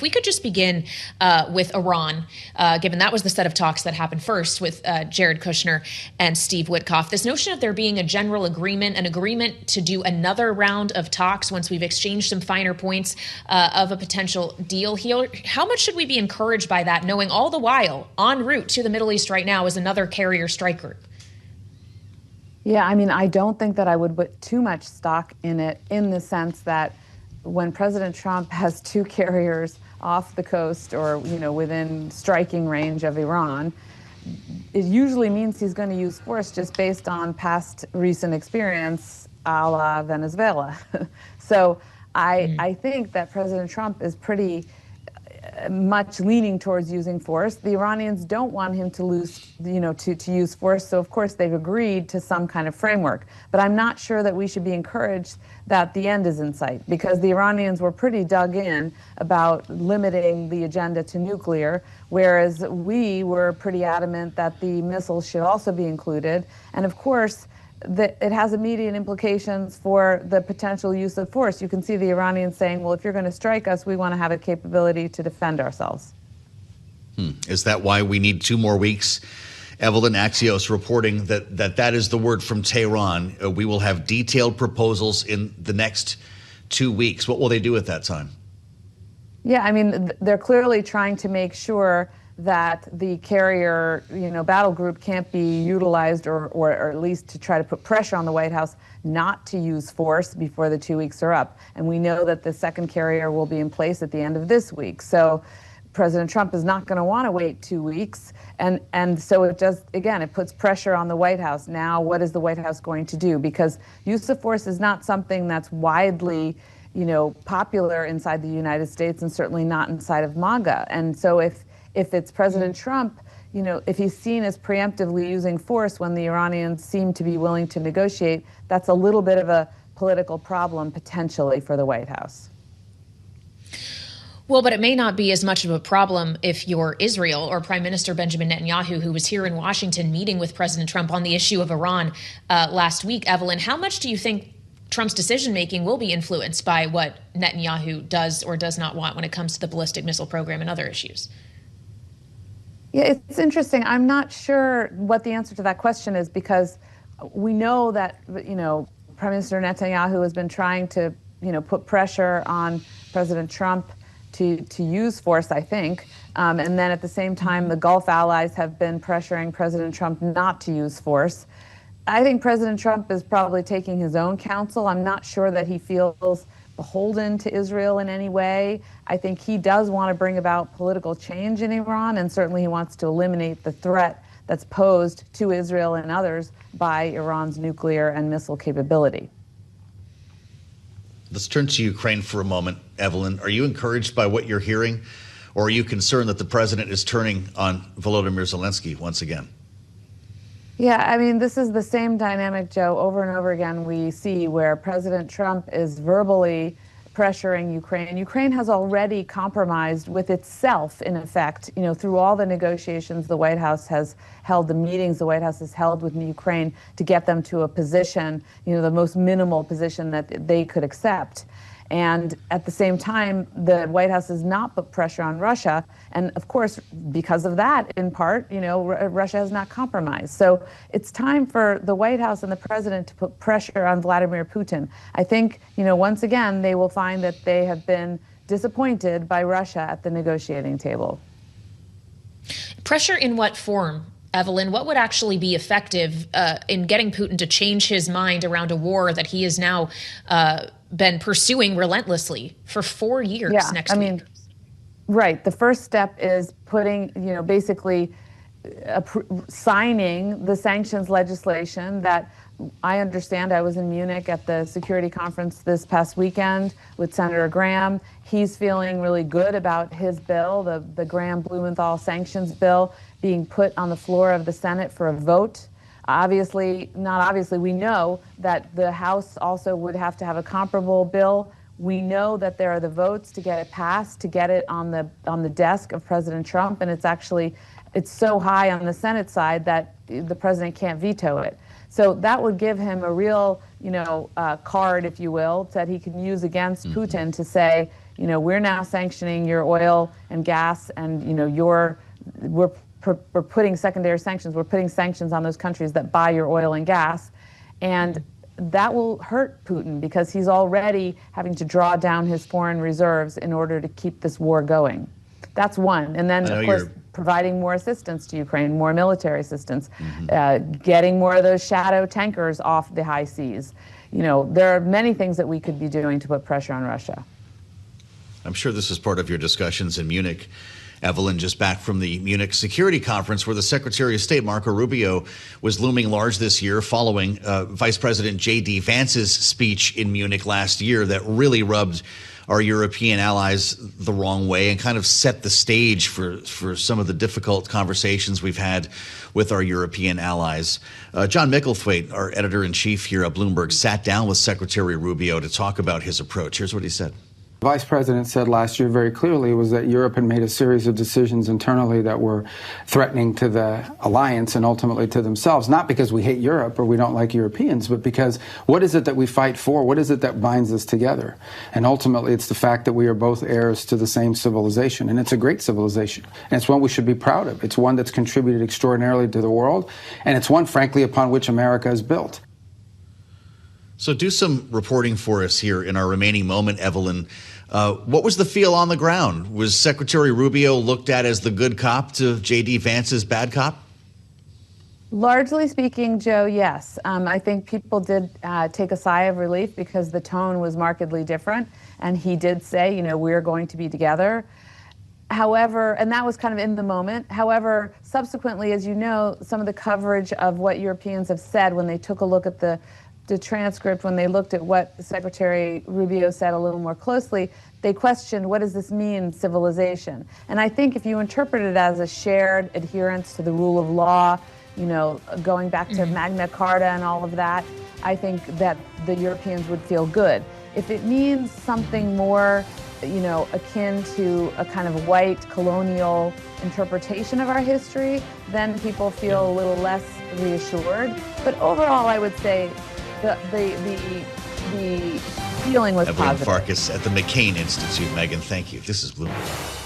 If we could just begin with Iran, given that was the set of talks that happened first with Jared Kushner and Steve Witkoff, this notion of there being a general agreement, an agreement to do another round of talks once we've exchanged some finer points of a potential deal here. How much should we be encouraged by that, knowing all the while en route to the Middle East right now is another carrier strike group? Yeah, I mean, I don't think that I would put too much stock in it, in the sense that when President Trump has two carriers off the coast or, within striking range of Iran, it usually means he's going to use force just based on past recent experience a la Venezuela. So I think that President Trump is pretty much leaning towards using force. The Iranians don't want him to use force. So of course they've agreed to some kind of framework. But I'm not sure that we should be encouraged that the end is in sight, because the Iranians were pretty dug in about limiting the agenda to nuclear, whereas we were pretty adamant that the missiles should also be included. And of course, it has immediate implications for the potential use of force. You can see the Iranians saying, well, if you're going to strike us, we want to have a capability to defend ourselves. Is that why we need 2 more weeks? Evelyn, Axios reporting that is the word from Tehran. We will have detailed proposals in the next 2 weeks. What will they do at that time? Yeah, I mean, they're clearly trying to make sure that the carrier, battle group can't be utilized or at least to try to put pressure on the White House not to use force before the 2 weeks are up. And we know that the second carrier will be in place at the end of this week. So President Trump is not going to want to wait 2 weeks. And so it just, again, it puts pressure on the White House. Now, what is the White House going to do? Because use of force is not something that's widely popular inside the United States, and certainly not inside of MAGA. And so if it's President Trump, if he's seen as preemptively using force when the Iranians seem to be willing to negotiate, that's a little bit of a political problem potentially for the White House. Well, but it may not be as much of a problem if you're Israel or Prime Minister Benjamin Netanyahu, who was here in Washington meeting with President Trump on the issue of Iran last week. Evelyn, how much do you think Trump's decision-making will be influenced by what Netanyahu does or does not want when it comes to the ballistic missile program and other issues? Yeah, it's interesting. I'm not sure what the answer to that question is, because we know that, Prime Minister Netanyahu has been trying to, put pressure on President Trump to use force, I think. And then at the same time, the Gulf allies have been pressuring President Trump not to use force. I think President Trump is probably taking his own counsel. I'm not sure that he feels beholden to Israel in any way. I think he does want to bring about political change in Iran, and certainly he wants to eliminate the threat that's posed to Israel and others by Iran's nuclear and missile capability. Let's turn to Ukraine for a moment, Evelyn. Are you encouraged by what you're hearing, or are you concerned that the president is turning on Volodymyr Zelensky once again? Yeah, I mean, this is the same dynamic, Joe, over and over again we see, where President Trump is verbally pressuring Ukraine. Ukraine has already compromised with itself, in effect, through all the negotiations the White House has held, the meetings the White House has held with Ukraine to get them to a position, the most minimal position that they could accept. And at the same time, the White House has not put pressure on Russia. And of course, because of that, in part, Russia has not compromised. So it's time for the White House and the president to put pressure on Vladimir Putin. I think, once again, they will find that they have been disappointed by Russia at the negotiating table. Pressure in what form, Evelyn? What would actually be effective in getting Putin to change his mind around a war that he is now been pursuing relentlessly for 4 years next week? Right. The first step is putting, basically signing the sanctions legislation that I understand. I was in Munich at the security conference this past weekend with Senator Graham. He's feeling really good about his bill, the Graham-Blumenthal sanctions bill, being put on the floor of the Senate for a vote. Obviously, we know that the House also would have to have a comparable bill. We know that there are the votes to get it passed, to get it on the desk of President Trump, and it's so high on the Senate side that the president can't veto it. So that would give him a real, card, if you will, that he can use against Putin to say, we're now sanctioning your oil and gas, and we're putting secondary sanctions. We're putting sanctions on those countries that buy your oil and gas, and that will hurt Putin because he's already having to draw down his foreign reserves in order to keep this war going. That's one. And then, of course, providing more assistance to Ukraine, more military assistance, getting more of those shadow tankers off the high seas. There are many things that we could be doing to put pressure on Russia. I'm sure this is part of your discussions in Munich. Evelyn, just back from the Munich Security Conference, where the Secretary of State, Marco Rubio, was looming large this year following Vice President J.D. Vance's speech in Munich last year that really rubbed our European allies the wrong way and kind of set the stage for some of the difficult conversations we've had with our European allies. John Micklethwaite, our editor-in-chief here at Bloomberg, sat down with Secretary Rubio to talk about his approach. Here's what he said. The Vice President said last year very clearly was that Europe had made a series of decisions internally that were threatening to the alliance and ultimately to themselves, not because we hate Europe or we don't like Europeans, but because what is it that we fight for? What is it that binds us together? And ultimately, it's the fact that we are both heirs to the same civilization, and it's a great civilization, and it's one we should be proud of. It's one that's contributed extraordinarily to the world, and it's one, frankly, upon which America is built. So do some reporting for us here in our remaining moment, Evelyn. What was the feel on the ground? Was Secretary Rubio looked at as the good cop to J.D. Vance's bad cop? Largely speaking, Joe, yes. I think people did take a sigh of relief because the tone was markedly different. And he did say, we're going to be together. However, and that was kind of in the moment. However, subsequently, as you know, some of the coverage of what Europeans have said when they took a look at the transcript, when they looked at what Secretary Rubio said a little more closely, they questioned, what does this mean, civilization? And I think if you interpret it as a shared adherence to the rule of law, going back to Magna Carta and all of that, I think that the Europeans would feel good. If it means something more, akin to a kind of white colonial interpretation of our history, then people feel a little less reassured. But overall, I would say the feeling was Evelyn positive. Farkas at the McCain Institute. Megan, thank you. This is Bloomberg.